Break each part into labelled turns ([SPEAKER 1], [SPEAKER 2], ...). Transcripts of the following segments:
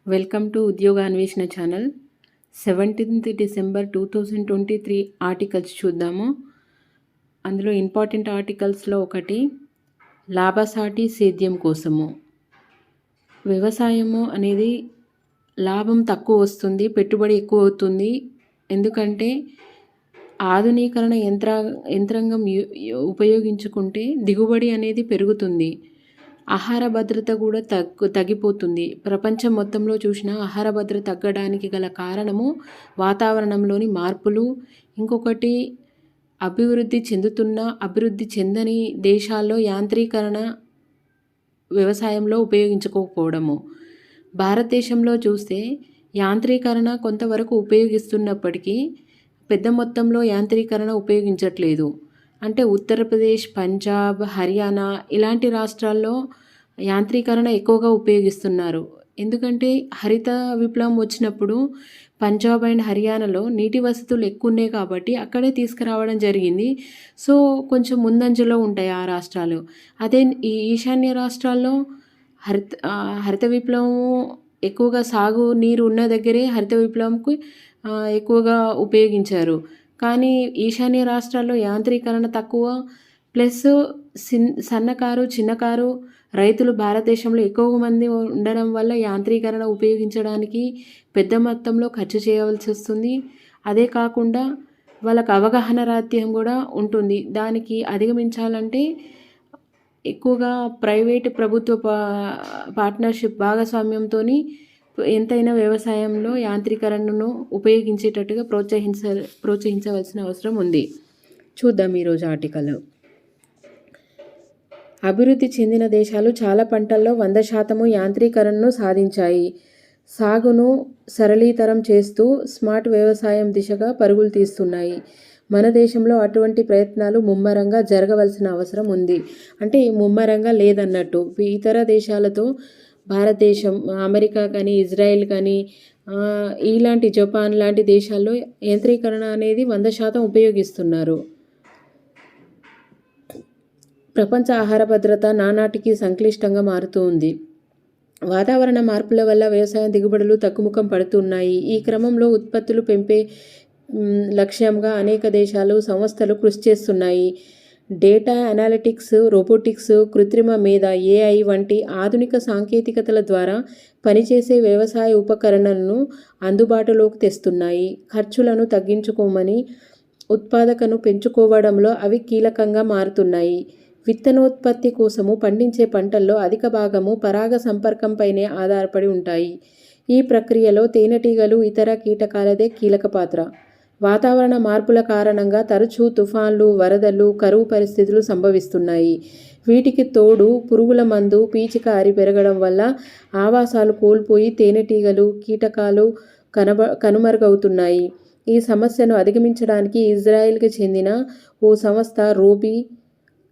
[SPEAKER 1] Welcome to ఉద్యోగ అన్వేషణ channel. 17th December 2023 articles చూద్దాము. అందులో ఇంపార్టెంట్ ఆర్టికల్స్లో ఒకటి లాభసాటి సేద్యం కోసము. వ్యవసాయము అనేది లాభం తక్కువ వస్తుంది, పెట్టుబడి ఎక్కువ అవుతుంది. ఎందుకంటే ఆధునీకరణ యంత్రాంగం ఉపయోగించుకుంటే దిగుబడి అనేది పెరుగుతుంది. ఆహార భద్రత కూడా తగ్గిపోతుంది. ప్రపంచం మొత్తంలో చూసినా ఆహార భద్రత తగ్గడానికి గల కారణము వాతావరణంలోని మార్పులు. ఇంకొకటి అభివృద్ధి చెందని దేశాల్లో యాంత్రీకరణ వ్యవసాయంలో ఉపయోగించుకోకపోవడము. భారతదేశంలో చూస్తే యాంత్రీకరణ కొంతవరకు ఉపయోగిస్తున్నప్పటికీ పెద్ద మొత్తంలో యాంత్రీకరణ ఉపయోగించట్లేదు. అంటే ఉత్తరప్రదేశ్, పంజాబ్, హర్యానా ఇలాంటి రాష్ట్రాల్లో యాంత్రీకరణ ఎక్కువగా ఉపయోగిస్తున్నారు. ఎందుకంటే హరిత విప్లవం వచ్చినప్పుడు పంజాబ్ అండ్ హర్యానాలో నీటి వసతులు ఎక్కువ ఉన్నాయి కాబట్టి అక్కడే తీసుకురావడం జరిగింది. సో కొంచెం ముందంజలో ఉంటాయి ఆ రాష్ట్రాలు. అదే ఈ ఈశాన్య రాష్ట్రాల్లో హరిత విప్లవం ఎక్కువగా సాగు నీరు ఉన్న దగ్గరే హరిత విప్లవంకి ఎక్కువగా ఉపయోగించారు. కానీ ఈశాన్య రాష్ట్రాల్లో యాంత్రీకరణ తక్కువ, ప్లస్ సన్నకారు, చిన్నకారు రైతులు భారతదేశంలో ఎక్కువ మంది ఉండడం వల్ల యాంత్రీకరణ ఉపయోగించడానికి పెద్ద మొత్తంలో ఖర్చు చేయవలసి వస్తుంది. అదే కాకుండా వాళ్ళకు అవగాహన రాహిత్యం కూడా ఉంటుంది. దానికి అధిగమించాలంటే ఎక్కువగా ప్రైవేటు ప్రభుత్వ పార్ట్నర్షిప్ భాగస్వామ్యంతో ఎంతైనా వ్యవసాయంలో యాంత్రీకరణను ఉపయోగించేటట్టుగా ప్రోత్సహించవలసిన అవసరం ఉంది. చూద్దాం ఈరోజు ఆర్టికల్. అభివృద్ధి చెందిన దేశాలు చాలా పంటల్లో 100% యాంత్రీకరణను సాధించాయి. సాగును సరళీతరం చేస్తూ స్మార్ట్ వ్యవసాయం దిశగా పరుగులు తీస్తున్నాయి. మన దేశంలో అటువంటి ప్రయత్నాలు ముమ్మరంగా జరగవలసిన అవసరం ఉంది. అంటే ముమ్మరంగా లేదన్నట్టు. ఇతర దేశాలతో భారతదేశం, అమెరికా కానీ, ఇజ్రాయెల్ కానీ, ఇలాంటి జపాన్ లాంటి దేశాల్లో యంత్రీకరణ అనేది 100% ఉపయోగిస్తున్నారు. ప్రపంచ ఆహార భద్రత నానాటికి సంక్లిష్టంగా మారుతూ ఉంది. వాతావరణ మార్పుల వల్ల వ్యవసాయ దిగుబడులు తగ్గుముఖం పడుతున్నాయి. ఈ క్రమంలో ఉత్పత్తులు పెంపే లక్ష్యంగా అనేక దేశాలు, సంస్థలు కృషి చేస్తున్నాయి. డేటా అనాలిటిక్స్, రోబోటిక్స్, కృత్రిమ మేధ AI వంటి ఆధునిక సాంకేతికతల ద్వారా పనిచేసే వ్యవసాయ ఉపకరణలను అందుబాటులోకి తెస్తున్నాయి. ఖర్చులను తగ్గించుకోమని ఉత్పాదకను పెంచుకోవడంలో అవి కీలకంగా మారుతున్నాయి. విత్తనోత్పత్తి కోసము పండించే పంటల్లో అధిక భాగము పరాగ సంపర్కంపైనే ఆధారపడి ఉంటాయి. ఈ ప్రక్రియలో తేనెటీగలు, ఇతర కీటకాలదే కీలక పాత్ర. వాతావరణ మార్పుల కారణంగా తరచూ తుఫాన్లు, వరదలు, కరువు పరిస్థితులు సంభవిస్తున్నాయి. వీటికి తోడు పురుగుల మందు, పీచికారి పెరగడం వల్ల ఆవాసాలు కోల్పోయి తేనెటీగలు, కీటకాలు కనుమరుగవుతున్నాయి. ఈ సమస్యను అధిగమించడానికి ఇజ్రాయెల్కి చెందిన ఓ సంస్థ రోబీ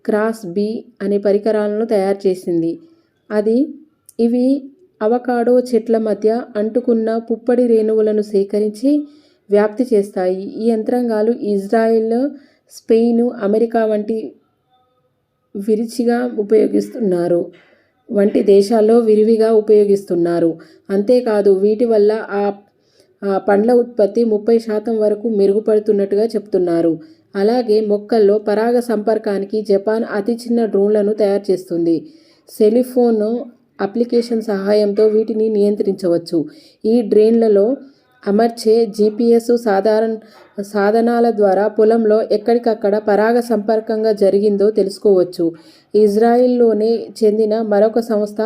[SPEAKER 1] క్రాస్ బీ అనే పరికరాలను తయారు చేసింది. ఇవి అవకాడో చెట్ల మధ్య అంటుకున్న పుప్పడి రేణువులను సేకరించి వ్యాప్తి చేస్తాయి. ఈ యంత్రాంగాలు ఇజ్రాయెల్, స్పెయిన్, అమెరికా వంటి దేశాల్లో విరివిగా ఉపయోగిస్తున్నారు. అంతేకాదు వీటి వల్ల ఆ పండ్ల ఉత్పత్తి 30% వరకు మెరుగుపడుతున్నట్టుగా చెప్తున్నారు. అలాగే మొక్కల్లో పరాగ సంపర్కానికి జపాన్ అతి చిన్న డ్రోన్లను తయారు చేస్తుంది. సెలిఫోన్ అప్లికేషన్ సహాయంతో వీటిని నియంత్రించవచ్చు. ఈ డ్రోన్లలో అమర్చే GPS సాధనాల ద్వారా పొలంలో ఎక్కడికక్కడ పరాగ సంపర్కంగా జరిగిందో తెలుసుకోవచ్చు. ఇజ్రాయిల్లోనే చెందిన మరొక సంస్థ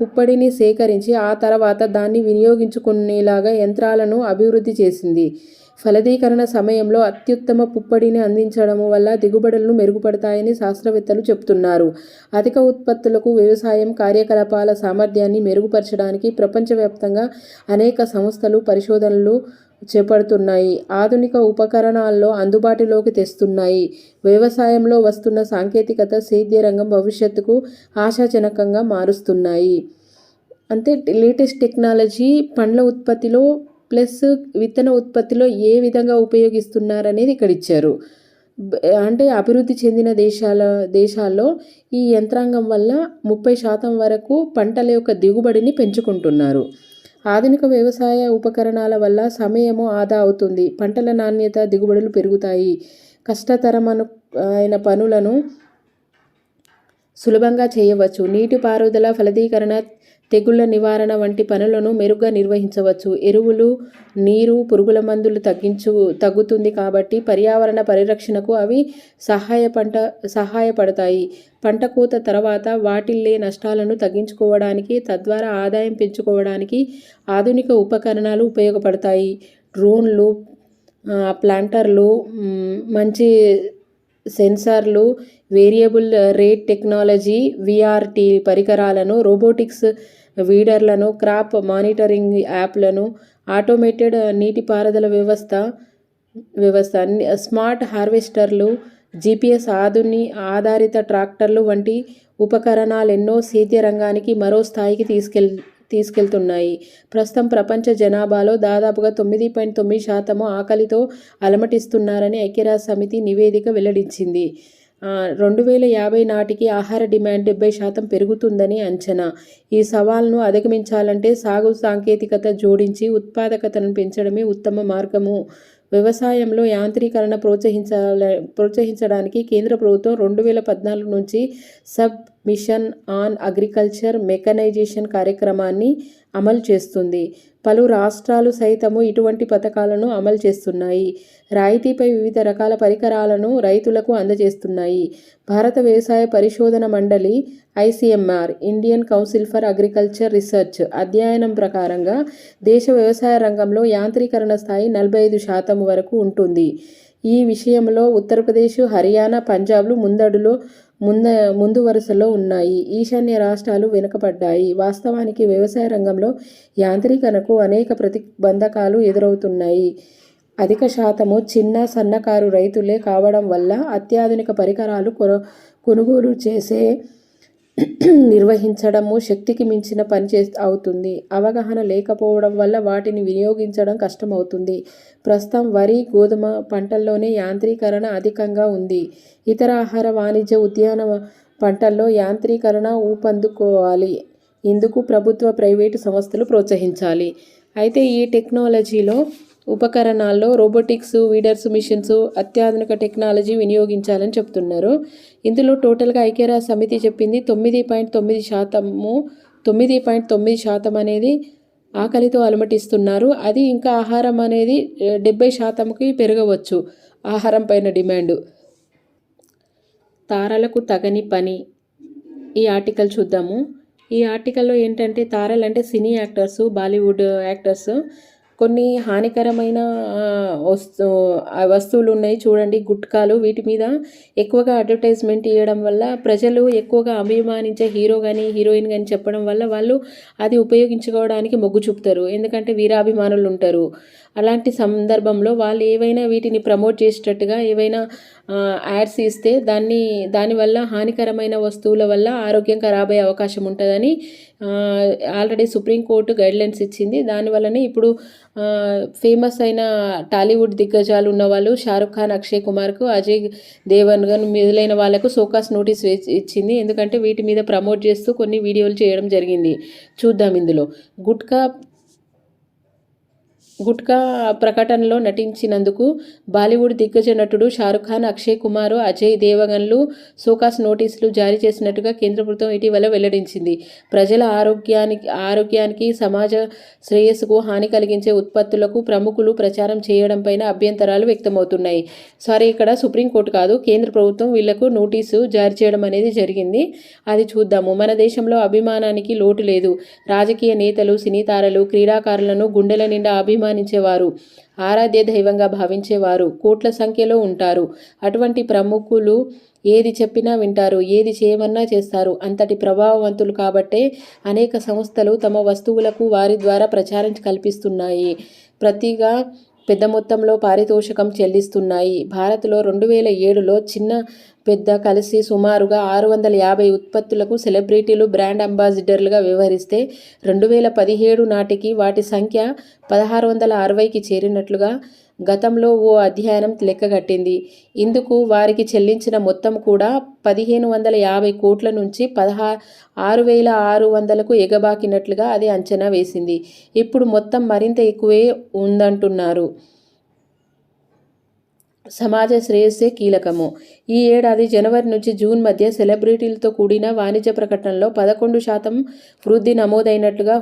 [SPEAKER 1] పుప్పడిని సేకరించి ఆ తర్వాత దాన్ని వినియోగించుకునేలాగా యంత్రాలను అభివృద్ధి చేసింది. ఫలదీకరణ సమయంలో అత్యుత్తమ పుప్పడిని అందించడం వల్ల దిగుబడులు మెరుగుపడతాయని శాస్త్రవేత్తలు చెబుతున్నారు. అధిక ఉత్పత్తులకు వ్యవసాయం కార్యకలాపాల సామర్థ్యాన్ని మెరుగుపరచడానికి ప్రపంచవ్యాప్తంగా అనేక సంస్థలు పరిశోధనలు చేపడుతున్నాయి. ఆధునిక ఉపకరణాల్లో అందుబాటులోకి తెస్తున్నాయి. వ్యవసాయంలో వస్తున్న సాంకేతికత సేద్య రంగం భవిష్యత్తుకు ఆశాజనకంగా మారుస్తున్నాయి. అంటే లేటెస్ట్ టెక్నాలజీ పండ్ల ఉత్పత్తిలో ప్లస్ విత్తన ఉత్పత్తిలో ఏ విధంగా ఉపయోగిస్తున్నారనేది ఇక్కడ ఇచ్చారు. అంటే అభివృద్ధి చెందిన దేశాల్లో ఈ యంత్రాంగం వల్ల 30% వరకు పంటల యొక్క దిగుబడిని పెంచుకుంటున్నారు. ఆధునిక వ్యవసాయ ఉపకరణాల వల్ల సమయము ఆదా అవుతుంది. పంటల నాణ్యత, దిగుబడులు పెరుగుతాయి. అయిన పనులను సులభంగా చేయవచ్చు. నీటిపారుదల, ఫలదీకరణ, తెగుళ్ల నివారణ వంటి పనులను మెరుగ్గా నిర్వహించవచ్చు. ఎరువులు, నీరు, పురుగుల మందులు తగ్గుతుంది కాబట్టి పర్యావరణ పరిరక్షణకు అవి సహాయపడతాయి. పంట కోత తర్వాత వాటిల్లే నష్టాలను తగ్గించుకోవడానికి, తద్వారా ఆదాయం పెంచుకోవడానికి ఆధునిక ఉపకరణాలు ఉపయోగపడతాయి. డ్రోన్లు, ప్లాంటర్లు, మంచి సెన్సార్లు, వేరియబుల్ రేట్ టెక్నాలజీ, విఆర్టీ పరికరాలను, రోబోటిక్స్ వీడర్లను, క్రాప్ మానిటరింగ్ యాప్లను, ఆటోమేటెడ్ నీటిపారుదల వ్యవస్థ, స్మార్ట్ హార్వెస్టర్లు, జీపీఎస్ ఆధారిత ట్రాక్టర్లు వంటి ఉపకరణాలెన్నో సేద్య రంగానికి మరో స్థాయికి తీసుకెళ్తున్నాయి. ప్రస్తుతం ప్రపంచ జనాభాలో దాదాపుగా 9.9% ఆకలితో అలమటిస్తున్నారని ఐక్యరాజ్యసమితి నివేదిక వెల్లడించింది. 2050 నాటికి ఆహార డిమాండ్ 70% పెరుగుతుందని అంచనా. ఈ సవాల్ను అధిగమించాలంటే సాగు సాంకేతికత జోడించి ఉత్పాదకతను పెంచడమే ఉత్తమ మార్గము. వ్యవసాయంలో యాంత్రీకరణ ప్రోత్సహించడానికి కేంద్ర ప్రభుత్వం 2014 నుంచి sub mission on agriculture mechanization కార్యక్రమాన్ని అమలు చేస్తుంది. పలు రాష్ట్రాలు సైతము ఇటువంటి పథకాలను అమలు చేస్తున్నాయి. రాయితీపై వివిధ రకాల పరికరాలను రైతులకు అందజేస్తున్నాయి. భారత వ్యవసాయ పరిశోధన మండలి ICMR Indian council for agriculture research అధ్యయనం ప్రకారంగా దేశ వ్యవసాయ రంగంలో యాంత్రీకరణ స్థాయి 45% వరకు ఉంటుంది. ఈ విషయంలో ఉత్తరప్రదేశ్, హర్యానా, పంజాబ్లు ముందు వరుసలో ఉన్నాయి. ఈశాన్య రాష్ట్రాలు వెనుకబడ్డాయి. వాస్తవానికి వ్యవసాయ రంగంలో యాంత్రీకరణకు అనేక ప్రతిబంధకాలు ఎదురవుతున్నాయి. అధిక శాతము చిన్న, సన్నకారు రైతులే కావడం వల్ల అత్యాధునిక పరికరాలు కొనుగోలు చేసే నిర్వహించడము శక్తికి మించిన పని అవుతుంది. అవగాహన లేకపోవడం వల్ల వాటిని వినియోగించడం కష్టమవుతుంది. ప్రస్తుతం వరి, గోధుమ పంటల్లోనే యాంత్రీకరణ అధికంగా ఉంది. ఇతర ఆహార, వాణిజ్య, ఉద్యాన పంటల్లో యాంత్రీకరణ ఊపందుకోవాలి. ఇందుకు ప్రభుత్వ, ప్రైవేటు సంస్థలు ప్రోత్సహించాలి. అయితే ఈ టెక్నాలజీలో ఉపకరణాల్లో రోబోటిక్స్, వీడర్స్, మిషన్స్, అత్యాధునిక టెక్నాలజీ వినియోగించాలని చెప్తున్నారు. ఇందులో టోటల్గా ఐక్యరాజ్య సమితి చెప్పింది 9.9% అనేది ఆకలితో అలమటిస్తున్నారు. అది ఇంకా ఆహారం అనేది 70%కి పెరగవచ్చు. ఆహారం పైన డిమాండ్. తారలకు తగని పని. ఈ ఆర్టికల్ చూద్దాము. ఈ ఆర్టికల్లో ఏంటంటే తారలంటే సినీ యాక్టర్స్, బాలీవుడ్ యాక్టర్స్. కొన్ని హానికరమైన వస్తువులు ఉన్నాయి చూడండి, గుట్కాలు. వీటి మీద ఎక్కువగా అడ్వర్టైజ్మెంట్ ఇవ్వడం వల్ల ప్రజలు ఎక్కువగా అభిమానించే హీరో కానీ హీరోయిన్ కానీ చెప్పడం వల్ల వాళ్ళు అది ఉపయోగించుకోవడానికి మొగ్గు చూపుతారు. ఎందుకంటే వీరాభిమానులు ఉంటారు. అలాంటి సందర్భంలో వాళ్ళు ఏవైనా వీటిని ప్రమోట్ చేసేటట్టుగా ఏవైనా యాడ్స్ ఇస్తే దానివల్ల హానికరమైన వస్తువుల వల్ల ఆరోగ్యం ఖరాబ్ అయ్యే అవకాశం ఉంటుందని ఆల్రెడీ సుప్రీంకోర్టు గైడ్లైన్స్ ఇచ్చింది. దానివల్లనే ఇప్పుడు ఫేమస్ అయిన టాలీవుడ్ దిగ్గజాలు ఉన్న వాళ్ళు షారుఖ్ ఖాన్, అక్షయ్ కుమార్కు, అజయ్ దేవగన్ మొదలైన వాళ్ళకు సోకాస్ నోటీస్ ఇచ్చింది. ఎందుకంటే వీటి మీద ప్రమోట్ చేస్తూ కొన్ని వీడియోలు చేయడం జరిగింది. చూద్దాం. ఇందులో గుట్కా ప్రకటనలో నటించినందుకు బాలీవుడ్ దిగ్గజ నటుడు షారుఖ్ ఖాన్, అక్షయ్ కుమార్, అజయ్ దేవగన్లు సోకాస్ నోటీసులు జారీ చేసినట్టుగా కేంద్ర ప్రభుత్వం ఇటీవల వెల్లడించింది. ప్రజల ఆరోగ్యానికి, సమాజ శ్రేయస్సుకు హాని కలిగించే ఉత్పత్తులకు ప్రముఖులు ప్రచారం చేయడంపైన అభ్యంతరాలు వ్యక్తమవుతున్నాయి. ఇక్కడ సుప్రీంకోర్టు కాదు, కేంద్ర ప్రభుత్వం వీళ్లకు నోటీసు జారీ చేయడం అనేది జరిగింది. అది చూద్దాము. మన దేశంలో అభిమానానికి లోటు లేదు. రాజకీయ నేతలు, సినీ తారలు, క్రీడాకారులను గుండెల నిండా అభిమానించేవారు, ఆరాధ్య దైవంగా భావించేవారు కోట్ల సంఖ్యలో ఉంటారు. అటువంటి ప్రముఖులు ఏది చెప్పినా వింటారు, ఏది చేయమన్నా చేస్తారు. అంతటి ప్రభావవంతులు కాబట్టే అనేక సంస్థలు తమ వస్తువులకు వారి ద్వారా ప్రచారం కల్పిస్తున్నాయి. ప్రతిగా పెద్ద మొత్తంలో పారితోషికం చెల్లిస్తున్నాయి. భారత్లో 2007లో చిన్న పెద్ద కలిసి సుమారుగా 650 ఉత్పత్తులకు సెలబ్రిటీలు బ్రాండ్ అంబాసిడర్లుగా వ్యవహరిస్తే 2017 నాటికి వాటి సంఖ్య 1660కి చేరినట్లుగా గతంలో ఓ అధ్యయనం లెక్కగట్టింది. ఇందుకు వారికి చెల్లించిన మొత్తం కూడా 1550 కోట్ల నుంచి 6600కు ఎగబాకినట్లుగా అది అంచనా వేసింది. ఇప్పుడు మొత్తం మరింత ఎక్కువే ఉందంటున్నారు. సమాజ శ్రేయస్సే కీలకము. ఈ ఏడాది జనవరి నుంచి జూన్ మధ్య సెలబ్రిటీలతో కూడిన వాణిజ్య ప్రకటనలో 11% వృద్ధి నమోదైనట్లుగా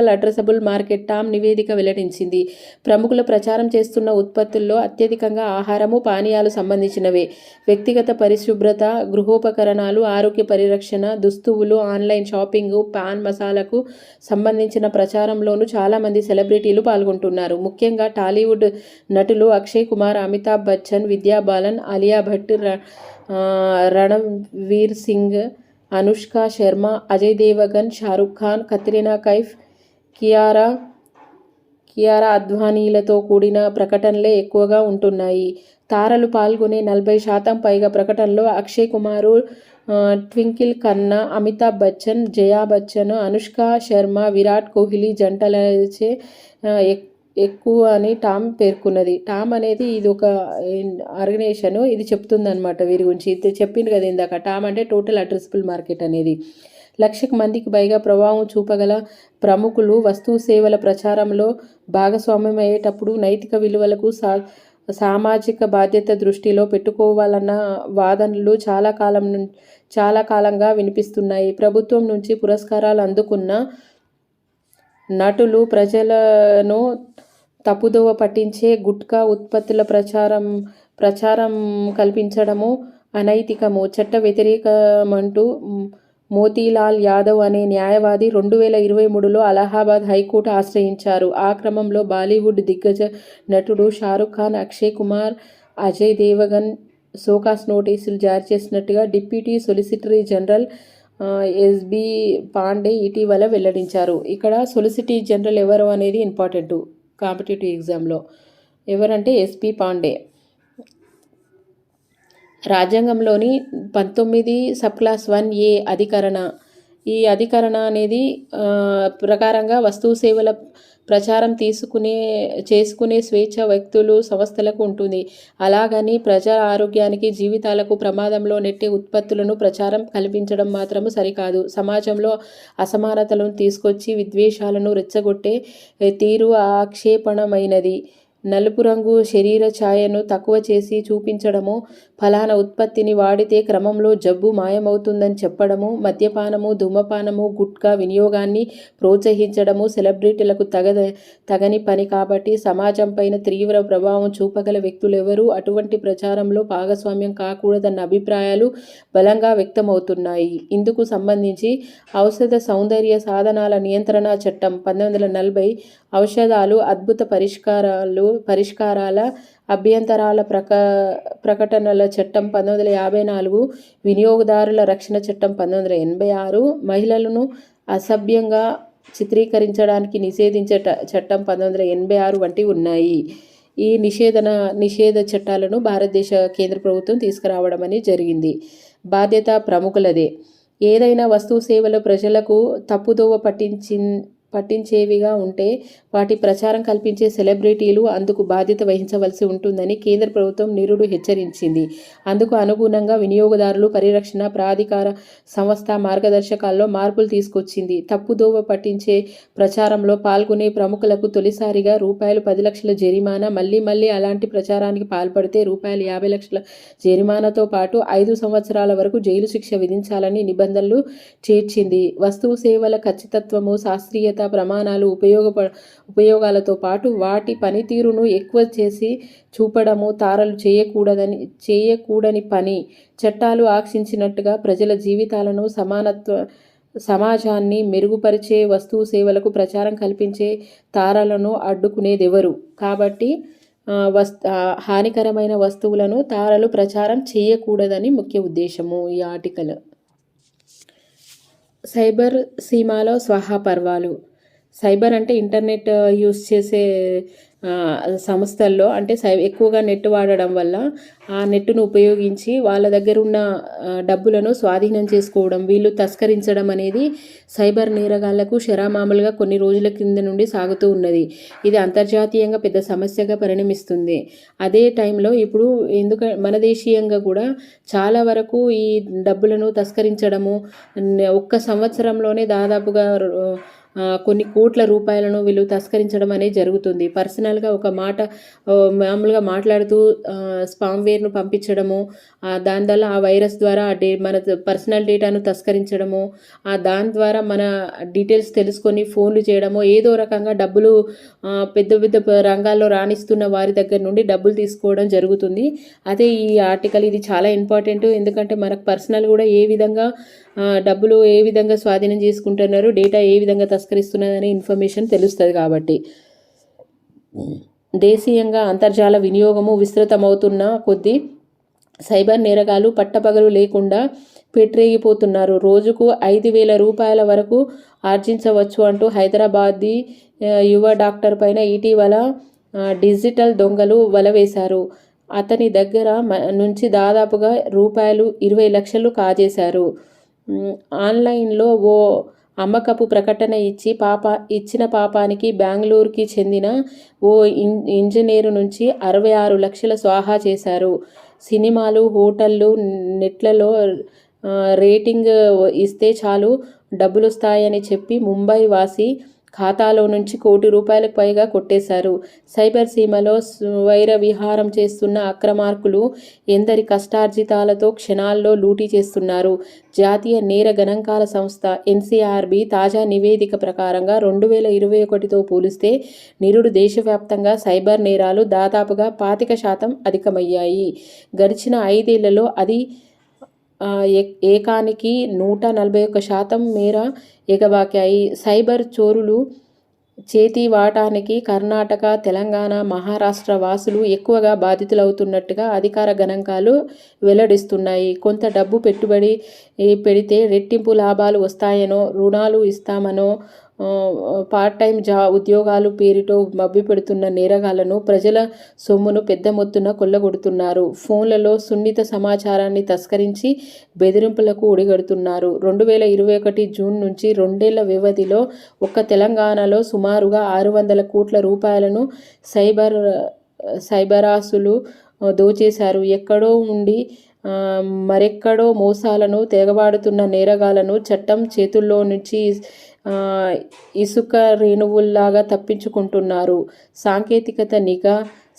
[SPEAKER 1] అడ్రసబుల్ మార్కెట్ టామ్ నివేదిక వెల్లడించింది. ప్రముఖులు ప్రచారం చేస్తున్న ఉత్పత్తుల్లో అత్యధికంగా ఆహారము, పానీయాలు సంబంధించినవే. వ్యక్తిగత పరిశుభ్రత, గృహోపకరణాలు, ఆరోగ్య పరిరక్షణ, దుస్తువులు, ఆన్లైన్ షాపింగ్, పాన్ మసాలాకు సంబంధించిన ప్రచారంలోనూ చాలామంది సెలబ్రిటీలు పాల్గొంటున్నారు. ముఖ్యంగా టాలీవుడ్ నటులు అక్షయ్ కుమార్, అమితాబ్ బచ్చన్, విద్యా బాలన్, అలియా భట్, రణ్వీర్ సింగ్, అనుష్క శర్మ, అజయ్ దేవగన్, షారుఖ్ ఖాన్, కత్రినా కైఫ్, కియారా అద్వానీలతో కూడిన ప్రకటనలే ఎక్కువగా ఉంటున్నాయి. తారలు పాల్గొనే 40% పైగా ప్రకటనలో అక్షయ్ కుమార్, ట్వింకిల్ ఖన్నా, అమితాబ్ బచ్చన్, జయా బచ్చన్, అనుష్క శర్మ, విరాట్ కోహ్లీ జంటలచే ఎక్కువ అని టామ్ పేర్కొన్నది. టామ్ అనేది ఇది ఒక ఆర్గనైజేషన్, ఇది చెప్తుందన్నమాట వీరి గురించి. ఇది చెప్పింది కదా ఇందాక, టామ్ అంటే టోటల్ అడ్రసబుల్ మార్కెట్ అనేది. 1,00,000 మందికి పైగా ప్రభావం చూపగల ప్రముఖులు వస్తు సేవల ప్రచారంలో భాగస్వామ్యం అయ్యేటప్పుడు నైతిక విలువలకు, సామాజిక బాధ్యత దృష్టిలో పెట్టుకోవాలన్న వాదనలు చాలా కాలంగా వినిపిస్తున్నాయి. ప్రభుత్వం నుంచి పురస్కారాలు అందుకున్న నటులు ప్రజలను తప్పుదోవ పట్టించే గుట్కా ఉత్పత్తుల ప్రచారం కల్పించడము అనైతికము, చట్ట వ్యతిరేకమంటూ మోతీలాల్ యాదవ్ అనే న్యాయవాది 2023లో అలహాబాద్ హైకోర్టు ఆశ్రయించారు. ఆ క్రమంలో బాలీవుడ్ దిగ్గజ నటుడు షారుఖ్ ఖాన్, అక్షయ్ కుమార్, అజయ్ దేవగన్ సోకాస్ నోటీసులు జారీ చేసినట్టుగా deputy solicitor general SB Pandey ఇటీవల వెల్లడించారు. ఇక్కడ సొలిసిటర్ జనరల్ ఎవరు అనేది ఇంపార్టెంట్ కాంపిటేటివ్ ఎగ్జామ్లో. ఎవరంటే ఎస్బీ పాండే. రాజ్యాంగంలోని 19 సబ్క్లాస్ 1A అధికరణ. ఈ అధికరణ అనేది ప్రకారంగా వస్తువు సేవల ప్రచారం చేసుకునే స్వేచ్ఛ వ్యక్తులు, సంస్థలకు ఉంటుంది. అలాగని ప్రజల ఆరోగ్యానికి, జీవితాలకు ప్రమాదంలో నెట్టే ఉత్పత్తులను ప్రచారం కల్పించడం మాత్రము సరికాదు. సమాజంలో అసమానతలను తీసుకొచ్చి విద్వేషాలను రెచ్చగొట్టే తీరు ఆక్షేపణమైనది. నలుపు రంగు శరీర ఛాయను తక్కువ చేసి చూపించడము, ఫలానా ఉత్పత్తిని వాడితే క్రమంలో జబ్బు మాయమవుతుందని చెప్పడము, మద్యపానము, ధూమపానము, గుట్కా వినియోగాన్ని ప్రోత్సహించడము సెలబ్రిటీలకు తగని పని. కాబట్టి సమాజంపైన తీవ్ర ప్రభావం చూపగల వ్యక్తులెవరూ అటువంటి ప్రచారంలో భాగస్వామ్యం కాకూడదన్న అభిప్రాయాలు బలంగా వ్యక్తమవుతున్నాయి. ఇందుకు సంబంధించి ఔషధ సౌందర్య సాధనాల నియంత్రణ చట్టం 1940, ఔషధాలు, అద్భుత పరిష్కారాల అభ్యంతరాల ప్రకటనల చట్టం 1954, వినియోగదారుల రక్షణ చట్టం 1986, మహిళలను అసభ్యంగా చిత్రీకరించడానికి నిషేధించే చట్టం 1986 వంటివి ఉన్నాయి. ఈ నిషేధ చట్టాలను భారతదేశ కేంద్ర ప్రభుత్వం తీసుకురావడం అనేది జరిగింది. బాధ్యత ప్రముఖులదే. ఏదైనా వస్తువు సేవలు ప్రజలకు తప్పుదోవ పట్టించేవిగా ఉంటే వాటి ప్రచారం కల్పించే సెలబ్రిటీలు అందుకు బాధ్యత వహించవలసి ఉంటుందని కేంద్ర ప్రభుత్వం నిరుడు హెచ్చరించింది. అందుకు అనుగుణంగా వినియోగదారులు పరిరక్షణ ప్రాధికార సంస్థ మార్గదర్శకాల్లో మార్పులు తీసుకొచ్చింది. తప్పుదోవ పట్టించే ప్రచారంలో పాల్గొనే ప్రముఖులకు తొలిసారిగా ₹10 లక్షల జరిమానా, మళ్లీ అలాంటి ప్రచారానికి పాల్పడితే ₹50 లక్షల జరిమానాతో పాటు 5 సంవత్సరాల వరకు జైలు శిక్ష విధించాలని నిబంధనలు చేర్చింది. వస్తువు సేవల ఖచ్చితత్వము, శాస్త్రీయత ప్రమాణాలు, ఉపయోగాలతో పాటు వాటి పనితీరును ఎక్కువ చేసి చూపడము తారలు చేయకూడని పని. చట్టాలు ఆంక్షించినట్టుగా ప్రజల జీవితాలను, సమాజాన్ని మెరుగుపరిచే వస్తువు సేవలకు ప్రచారం కల్పించే తారలను అడ్డుకునేదెవరు? కాబట్టి హానికరమైన వస్తువులను తారలు ప్రచారం చేయకూడదని ముఖ్య ఉద్దేశము ఈ ఆర్టికల్. సైబర్ సీమాలో స్వాహా పర్వాలు. సైబర్ అంటే ఇంటర్నెట్ యూస్ చేసే సంస్థల్లో అంటే ఎక్కువగా నెట్ వాడడం వల్ల ఆ నెట్‌ను ఉపయోగించి వాళ్ళ దగ్గర ఉన్న డబ్బులను స్వాధీనం చేసుకోవడం, వీళ్ళు తస్కరించడం అనేది సైబర్ నేరగాళ్లకు షరామామూలుగా కొన్ని రోజుల కింద నుండి సాగుతూ ఉన్నది. ఇది అంతర్జాతీయంగా పెద్ద సమస్యగా పరిణమిస్తుంది. అదే టైంలో ఇప్పుడు మన దేశీయంగా కూడా చాలా వరకు ఈ డబ్బులను తస్కరించడము ఒక్క సంవత్సరంలోనే దాదాపుగా కొన్ని కోట్ల రూపాయలను వీళ్ళు తస్కరించడం అనేది జరుగుతుంది. పర్సనల్గా ఒక మాట మామూలుగా మాట్లాడుతూ స్పామ్వేర్ను పంపించడము, దాని వల్ల ఆ వైరస్ ద్వారా మన పర్సనల్ డేటాను తస్కరించడము, దాని ద్వారా మన డీటెయిల్స్ తెలుసుకొని ఫోన్లు చేయడము, ఏదో రకంగా డబ్బులు పెద్ద పెద్ద రంగాల్లో రాణిస్తున్న వారి దగ్గర నుండి డబ్బులు తీసుకోవడం జరుగుతుంది. అదే ఈ ఆర్టికల్ ఇది చాలా ఇంపార్టెంట్. ఎందుకంటే మనకు పర్సనల్ కూడా ఏ విధంగా డబ్బులు ఏ విధంగా స్వాధీనం చేసుకుంటున్నారు, డేటా ఏ విధంగా తస్కరిస్తున్నదనే ఇన్ఫర్మేషన్ తెలుస్తుంది. కాబట్టి దేశీయంగా అంతర్జాల వినియోగము విస్తృతమవుతున్న కొద్దీ సైబర్ నేరగాలు పట్టపగలు లేకుండా పెట్టరేగిపోతున్నారు. రోజుకు 5,000 రూపాయల వరకు ఆర్జించవచ్చు అంటూ హైదరాబాదీ యువ డాక్టర్ పైన ఇటీవల డిజిటల్ దొంగలు వల వేశారు. అతని దగ్గర నుంచి దాదాపుగా రూపాయలు 20 లక్షలు కాజేశారు. ఆన్లైన్లో ఓ అమ్మకపు ప్రకటన ఇచ్చిన పాపానికి బెంగళూరుకి చెందిన ఓ ఇంజనీరు నుంచి 66 లక్షల స్వాహా చేశారు. సినిమాలు, హోటళ్ళు, నెట్లలో రేటింగ్ ఇస్తే చాలు డబ్బులొస్తాయని చెప్పి ముంబై వాసి ఖాతాలో నుంచి ₹1 కోటి పైగా కొట్టేశారు. సైబర్ సీమలో స్వైర విహారం చేస్తున్న అక్రమార్కులు ఎందరి కష్టార్జితాలతో క్షణాల్లో లూటీ చేస్తున్నారు. జాతీయ నేర గణాంకాల సంస్థ ఎన్సీఆర్బీ తాజా నివేదిక ప్రకారంగా 2021తో పోలిస్తే నిరుడు దేశవ్యాప్తంగా సైబర్ నేరాలు దాదాపుగా 25% అధికమయ్యాయి. గడిచిన 5 ఏళ్లలో అది ఏకానికి 141% మేర ఎగబాకాయి. సైబర్ చోరులు చేతివాటానికి కర్ణాటక, తెలంగాణ, మహారాష్ట్ర వాసులు ఎక్కువగా బాధితులవుతున్నట్టుగా అధికార గణాంకాలు వెల్లడిస్తున్నాయి. కొంత డబ్బు పెట్టుబడి పెడితే రెట్టింపు లాభాలు వస్తాయనో, రుణాలు ఇస్తామనో, పార్ట్ టైం ఉద్యోగాలు పేరిటో మభ్యపెడుతున్న నేరగాళ్లను ప్రజల సొమ్మును పెద్ద మొత్తున కొల్లగొడుతున్నారు. ఫోన్లలో సున్నిత సమాచారాన్ని తస్కరించి బెదిరింపులకు ఒడిగడుతున్నారు. 2021 జూన్ నుంచి 2 ఏళ్ల వ్యవధిలో ఒక్క తెలంగాణలో సుమారుగా 600 కోట్ల రూపాయలను సైబరాసులు దోచేశారు. ఎక్కడో ఉండి మరెక్కడో మోసాలను తెగబాడుతున్న నేరగాళ్లను చట్టం చేతుల్లో నుంచి ఇసుక రేణువుల్లాగా తప్పించుకుంటున్నారు. సాంకేతికత, నిఘా,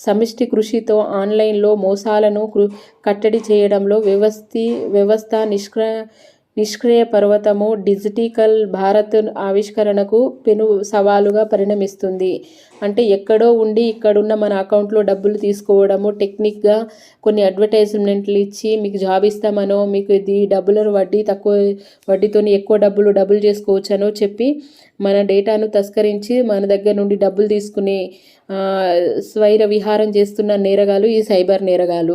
[SPEAKER 1] సమిష్టి కృషితో ఆన్లైన్లో మోసాలను కట్టడి చేయడంలో వ్యవస్థ నిష్క్రియ పర్వతము డిజిటల్ భారత్ ఆవిష్కరణకు పెను సవాలుగా పరిణమిస్తుంది. అంటే ఎక్కడో ఉండి ఇక్కడున్న మన అకౌంట్లో డబ్బులు తీసుకోవడము, టెక్నిక్గా కొన్ని అడ్వర్టైజ్మెంట్లు ఇచ్చి మీకు జాబ్ ఇస్తామనో, మీకు ఇది డబ్బులను వడ్డీతో ఎక్కువ డబ్బులు చేసుకోవచ్చనో చెప్పి మన డేటాను తస్కరించి మన దగ్గర నుండి డబ్బులు తీసుకుని స్వైర విహారం చేస్తున్న నేరగాలు ఈ సైబర్ నేరగాలు.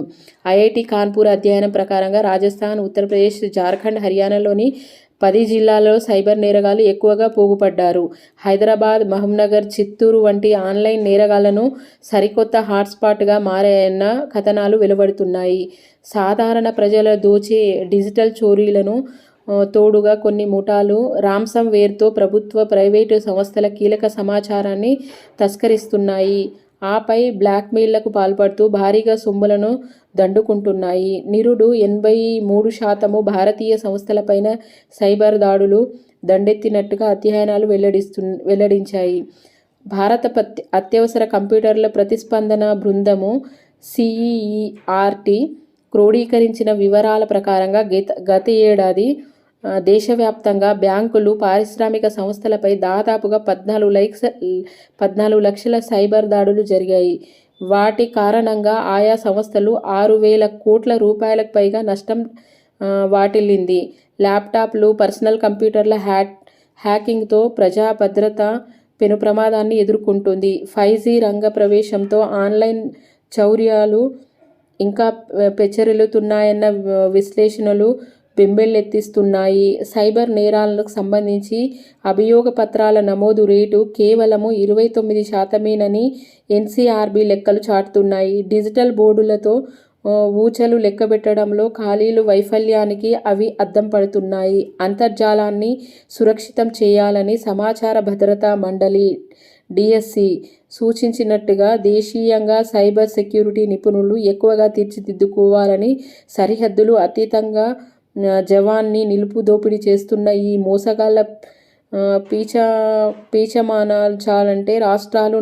[SPEAKER 1] ఐఐటి కాన్పూర్ అధ్యయనం ప్రకారంగా రాజస్థాన్, ఉత్తరప్రదేశ్, జార్ఖండ్, హర్యానాలోని 10 జిల్లాల్లో సైబర్ నేరగాలు ఎక్కువగా పోగుపడ్డారు. హైదరాబాద్, మహబూబ్నగర్, చిత్తూరు వంటి ఆన్లైన్ నేరగాళ్లను సరికొత్త హాట్స్పాట్గా మారాయన్న కథనాలు వెలువడుతున్నాయి. సాధారణ ప్రజల దోచే డిజిటల్ చోరీలను తోడుగా కొన్ని ముఠాలు రాన్సమ్ వేర్తో ప్రభుత్వ, ప్రైవేటు సంస్థల కీలక సమాచారాన్ని తస్కరిస్తున్నాయి. ఆపై బ్లాక్మెయిల్లకు పాల్పడుతూ భారీగా సొమ్ములను దండుకుంటున్నాయి. నిరుడు 83% భారతీయ సంస్థలపైన సైబర్ దాడులు దండెత్తినట్టుగా అధ్యయనాలు వెల్లడించాయి. భారత అత్యవసర కంప్యూటర్ల ప్రతిస్పందన బృందము CERT క్రోడీకరించిన వివరాల ప్రకారంగా గత ఏడాది దేశవ్యాప్తంగా బ్యాంకులు, పారిశ్రామిక సంస్థలపై దాదాపుగా 14 లక్షల సైబర్ దాడులు జరిగాయి. వాటి కారణంగా ఆయా సంస్థలు 6,000 కోట్ల రూపాయలకు పైగా నష్టం వాటిల్లింది. ల్యాప్టాప్లు, పర్సనల్ కంప్యూటర్ల హ్యాకింగ్తో ప్రజా భద్రత పెను ప్రమాదాన్ని ఎదుర్కొంటుంది. 5G రంగ ప్రవేశంతో ఆన్లైన్ చౌర్యాలు ఇంకా పెచ్చరిల్లుతున్నాయన్న విశ్లేషణలు బెంబేలెత్తిస్తున్నాయి. సైబర్ నేరాలకు సంబంధించి అభియోగ పత్రాల నమోదు రేటు కేవలము 29%మేనని ఎన్సీఆర్బీ లెక్కలు చాటుతున్నాయి. డిజిటల్ బోర్డులతో ఊచలు లెక్కబెట్టడంలో ఖాళీలు వైఫల్యానికి అవి అద్దం పడుతున్నాయి. అంతర్జాలాన్ని సురక్షితం చేయాలని సమాచార భద్రతా మండలి డిఎస్సి సూచించినట్టుగా దేశీయంగా సైబర్ సెక్యూరిటీ నిపుణులు ఎక్కువగా తీర్చిదిద్దుకోవాలని, సరిహద్దులు అతీతంగా జవాన్ని నిలుపు దోపిడీ చేస్తున్న ఈ మోసగాళ్ల పీచమానాల్చాలంటే రాష్ట్రాలు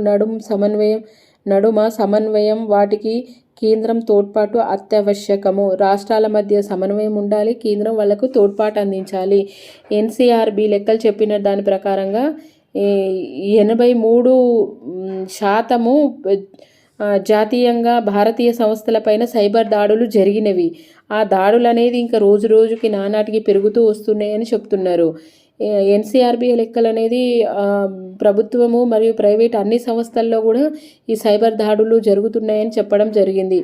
[SPEAKER 1] నడుమ సమన్వయం, వాటికి కేంద్రం తోడ్పాటు అత్యావశ్యకము. రాష్ట్రాల మధ్య సమన్వయం ఉండాలి, కేంద్రం వాళ్లకు తోడ్పాటు అందించాలి. ఎన్సీఆర్బీ లెక్కలు చెప్పిన దాని ప్రకారంగా 83% జాతీయంగా భారతీయ సంస్థలపైన సైబర్ దాడులు జరిగినవి. ఆ దాడులు అనేది ఇంకా రోజు రోజుకి నానాటికి పెరుగుతూ వస్తున్నాయని చెప్తున్నారు. ఎన్సీఆర్బీ లెక్కలు అనేది ప్రభుత్వము మరియు ప్రైవేట్ అన్ని సంస్థల్లో కూడా ఈ సైబర్ దాడులు జరుగుతున్నాయని చెప్పడం జరిగింది.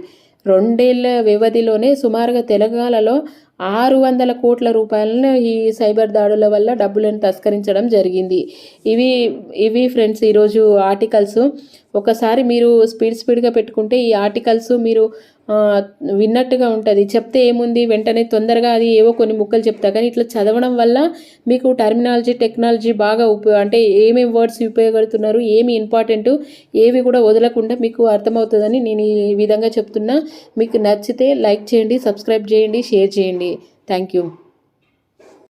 [SPEAKER 1] 2 ఏళ్ల వ్యవధిలోనే సుమారుగా తెలంగాణలో 600 కోట్ల రూపాయలను ఈ సైబర్ దాడుల వల్ల డబ్బులను తస్కరించడం జరిగింది. ఇవి ఫ్రెండ్స్ ఈరోజు ఆర్టికల్స్. ఒకసారి మీరు స్పీడ్గా పెట్టుకుంటే ఈ ఆర్టికల్స్ మీరు విన్నట్టుగా ఉంటుంది. చెప్తే ఏముంది, వెంటనే తొందరగా అది ఏవో కొన్ని ముక్కలు చెప్తా, కానీ ఇట్లా చదవడం వల్ల మీకు టెక్నాలజీ బాగా అంటే ఏమేమి వర్డ్స్ ఉపయోగపడుతున్నారు, ఏమి ఇంపార్టెంట్, ఏవి కూడా వదలకుండా మీకు అర్థమవుతుందని నేను ఈ విధంగా చెప్తున్నా. మీకు నచ్చితే లైక్ చేయండి, సబ్స్క్రైబ్ చేయండి, షేర్ చేయండి. Thank you.